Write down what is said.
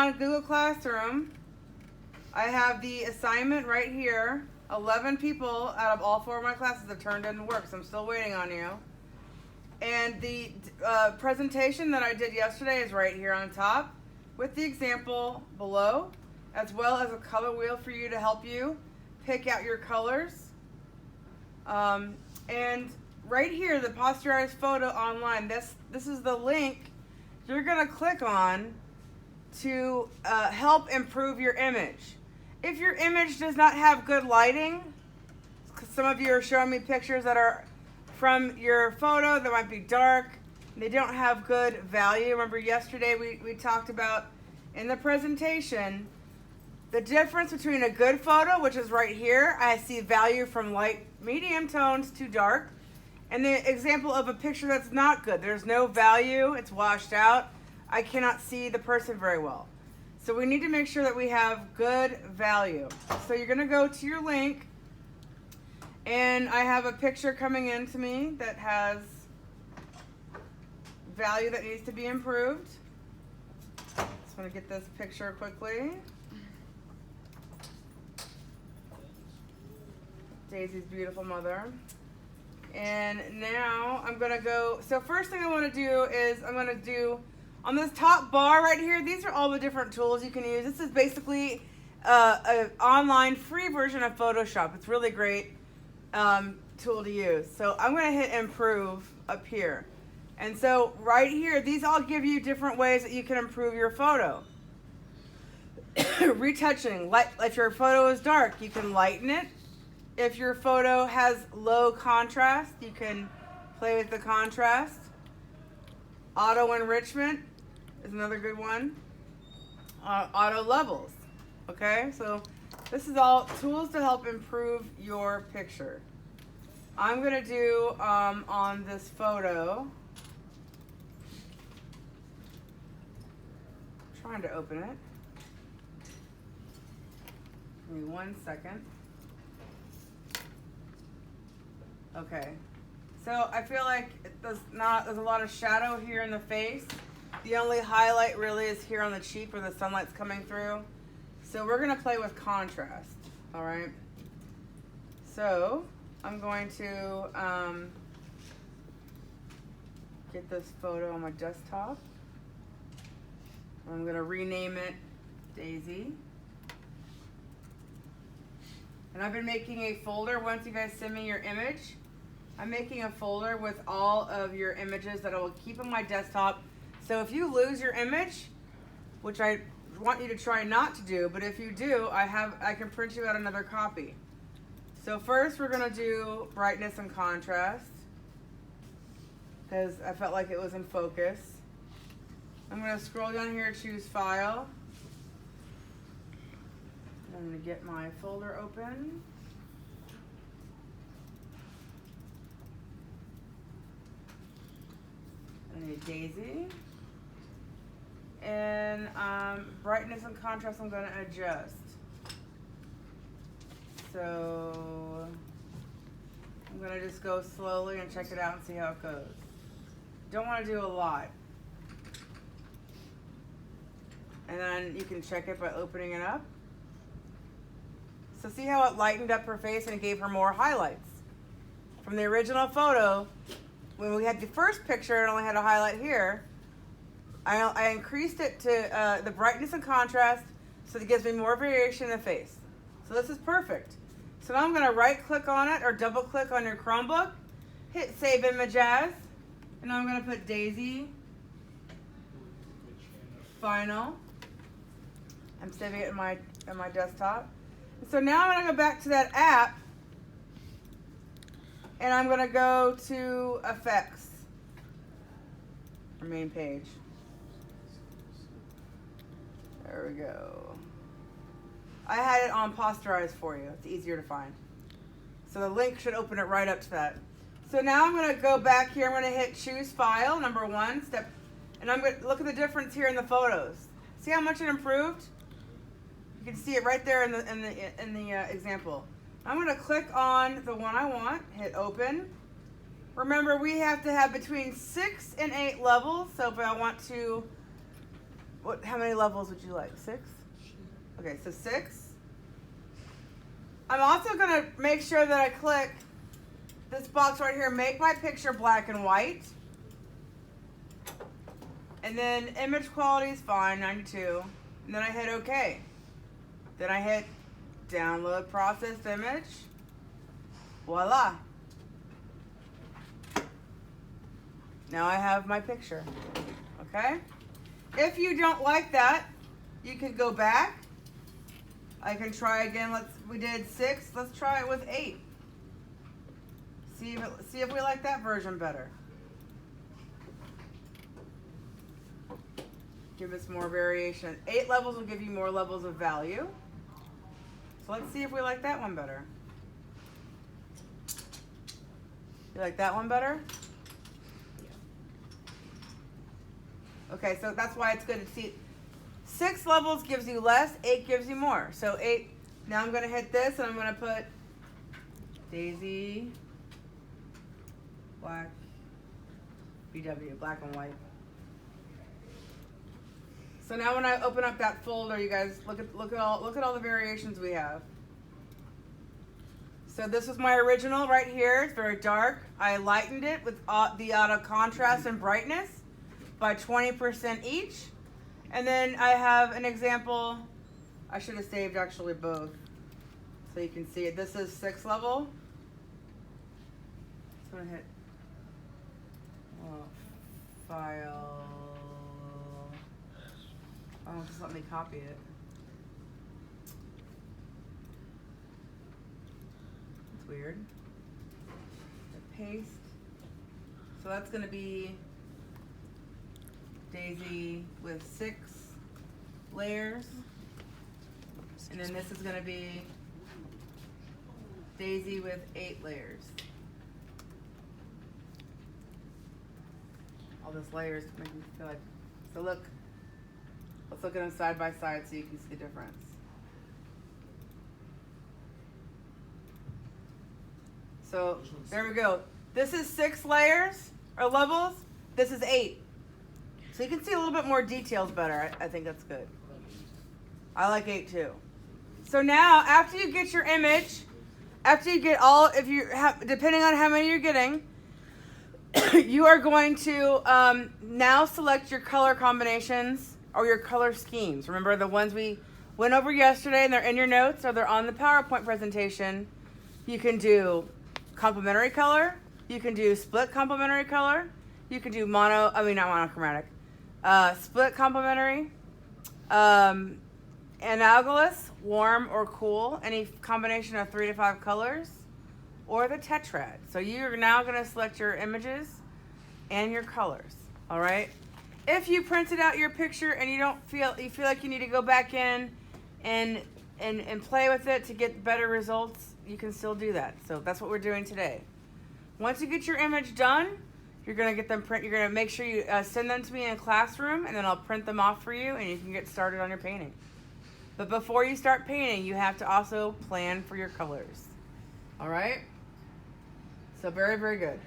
on Google Classroom, I have the assignment right here. 11 people out of all 4 of my classes have turned in work, so I'm still waiting on you. And the presentation that I did yesterday is right here on top with the example below, as well as a color wheel for you to help you pick out your colors. And right here, the posterized photo online, this is the link you're going to click on to help improve your image. If your image does not have good lighting, because some of you are showing me pictures that are from your photo that might be dark, they don't have good value. Remember yesterday we talked about in the presentation the difference between a good photo, which is right here. I see value from light, medium tones to dark. And the example of a picture that's not good. There's no value, it's washed out. I cannot see the person very well. So we need to make sure that we have good value. So you're gonna go to your link, and I have a picture coming in to me that has value that needs to be improved. Just wanna get this picture quickly. Daisy's beautiful mother. And now I'm gonna go, so first thing I wanna do is I'm gonna do, on this top bar right here, these are all the different tools you can use. This is basically an online free version of Photoshop. It's really great tool to use. So I'm gonna hit improve up here. And so right here, these all give you different ways that you can improve your photo. Retouching, if your photo is dark, you can lighten it. If your photo has low contrast, you can play with the contrast. Auto enrichment is another good one. Auto levels, okay? So this is all tools to help improve your picture. I'm gonna do on this photo, trying to open it. Give me 1 second. Okay, so I feel like there's a lot of shadow here in the face. The only highlight really is here on the cheek where the sunlight's coming through. So we're gonna play with contrast, all right? So I'm going to get this photo on my desktop. I'm gonna rename it Daisy. And I've been making a folder. Once you guys send me your image, I'm making a folder with all of your images that I will keep on my desktop. So if you lose your image, which I want you to try not to do, but if you do, I can print you out another copy. So first we're gonna do brightness and contrast, because I felt like it was in focus. I'm gonna scroll down here, choose file. I'm gonna get my folder open. I need Daisy. And brightness and contrast I'm gonna adjust. So I'm gonna just go slowly and check it out and see how it goes. Don't wanna do a lot. And then you can check it by opening it up. So see how it lightened up her face and it gave her more highlights. From the original photo, when we had the first picture, it only had a highlight here. I increased it to the brightness and contrast so that it gives me more variation in the face. So this is perfect. So now I'm gonna right click on it or double click on your Chromebook, hit save image as, and I'm gonna put Daisy, final. I'm saving it in my desktop. So now I'm gonna go back to that app and I'm gonna go to effects, our main page. There we go. I had it on posterized for you. It's easier to find. So the link should open it right up to that. So now I'm gonna go back here. I'm gonna hit choose file, number 1 step, and I'm gonna look at the difference here in the photos. See how much it improved? You can see it right there in the example. I'm gonna click on the one I want, hit open. Remember, we have to have between 6 and 8 levels. So if I want to How many levels would you like? 6? Okay, so 6. I'm also going to make sure that I click this box right here, make my picture black and white. And then image quality is fine, 92. And then I hit OK. Then I hit download processed image. Voila. Now I have my picture. Okay? If you don't like that, you can go back. I can try again. We did 6. Let's try it with 8. See if we like that version better. Give us more variation. 8 levels will give you more levels of value. So let's see if we like that one better. You like that one better? Okay, so that's why it's good to see. 6 levels gives you less, 8 gives you more. So 8, now I'm gonna hit this and I'm gonna put Daisy, black, BW, black and white. So now when I open up that folder, you guys look at all the variations we have. So this was my original right here. It's very dark. I lightened it with the auto contrast and brightness by 20% each. And then I have an example. I should have saved actually both so you can see it. This is 6 level. So I'm gonna hit file. Oh, just let me copy it. It's weird. Paste. So that's going to be Daisy with 6 layers. And then this is going to be Daisy with 8 layers. All those layers make me feel like, so look. Let's look at them side by side so you can see the difference. So there we go. This is 6 layers or levels. This is 8. So you can see a little bit more details better. I think that's good. I like 8 too. So now after you get your image, after you get all, if you have, depending on how many you're getting, you are going to now select your color combinations or your color schemes. Remember the ones we went over yesterday and they're in your notes or they're on the PowerPoint presentation. You can do complementary color. You can do split complementary color. You can do not monochromatic. Split complementary. Analogous, warm or cool. Any combination of 3 to 5 colors. Or the tetrad. So you're now going to select your images and your colors. All right. If you printed out your picture and you feel like you need to go back in and play with it to get better results, you can still do that. So that's what we're doing today. Once you get your image done, you're gonna get them You're gonna make sure you send them to me in a classroom, and then I'll print them off for you, and you can get started on your painting. But before you start painting, you have to also plan for your colors. All right. So very, very good.